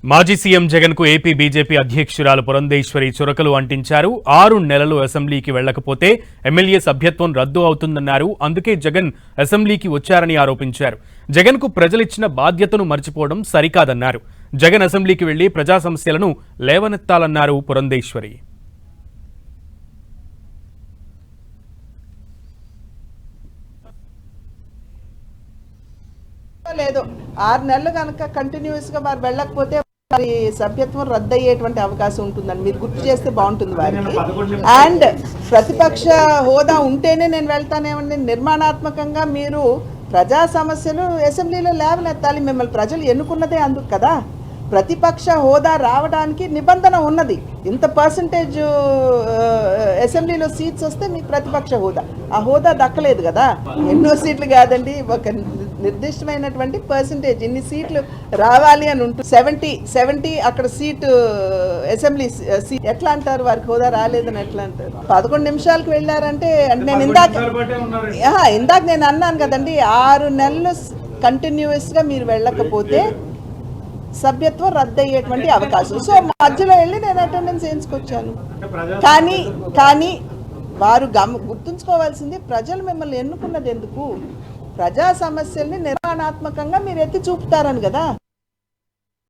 మాజీ సీఎం జగన్ కు AP BJP అధ్యక్షురాలు పురంధేశ్వరి చురకలు అంటించారు. 6 నెలలు అసెంబ్లీకి వెళ్లకపోతే ఎమ్మెల్యే సభ్యత్వం రద్దు అవుతుందన్నారు. అందుకే జగన్ అసెంబ్లీకి వచ్చారని ఆరోపించారు. జగన్ కు ప్రజలిచ్చిన బాధ్యతను మర్చిపోవడం సరికాదన్నారు. జగన్ అసెంబ్లీకి వెళ్లి ప్రజా సమస్యలను లేవనెత్తాలన్నారు పురంధేశ్వరి. లేదు 6 నెలలు కనుక కంటిన్యూస్ గా వారు వెళ్ళకపోతే వారి సభ్యత్వం రద్దు అయ్యేటువంటి అవకాశం ఉంటుందని మీరు గుర్తు చేస్తే బాగుంటుంది వారికి. అండ్ ప్రతిపక్ష హోదా ఉంటేనే నేను వెళ్తానేమండి. నిర్మాణాత్మకంగా మీరు ప్రజా సమస్యలు అసెంబ్లీలో లేవనెత్తాలి. మిమ్మల్ని ప్రజలు ఎన్నుకున్నదే అందుకు కదా. ప్రతిపక్ష హోదా రావడానికి నిబంధన ఉన్నది. ఇంత పర్సంటేజ్ అసెంబ్లీలో సీట్స్ వస్తే మీకు ప్రతిపక్ష హోదా, ఆ హోదా దక్కలేదు కదా. ఎన్నో సీట్లు కాదండి, ఒక నిర్దిష్టమైనటువంటి పర్సంటేజ్ ఇన్ని సీట్లు రావాలి అని ఉంటుంది. 70 అక్కడ సీటు అసెంబ్లీ సీట్ ఎట్లా అంటారు? వారికి హోదా రాలేదని ఎట్లా అంటారు? 11 నిమిషాలకు వెళ్ళారంటే నేను ఇందాక నేను అన్నాను కదండి, 6 నెలలు కంటిన్యూస్గా మీరు వెళ్ళకపోతే సభ్యత్వం రద్దు అయ్యేటువంటి అవకాశం. సో మధ్యలో వెళ్ళి నేను అటెండెన్స్ వేయించుకొచ్చాను. కానీ వారు గుర్తుంచుకోవాల్సింది, ప్రజలు మిమ్మల్ని ఎన్నుకున్నది ఎందుకు? ప్రజా సమస్యల్ని నిర్మాణాత్మకంగా మీరు ఎత్తి చూపుతారని కదా.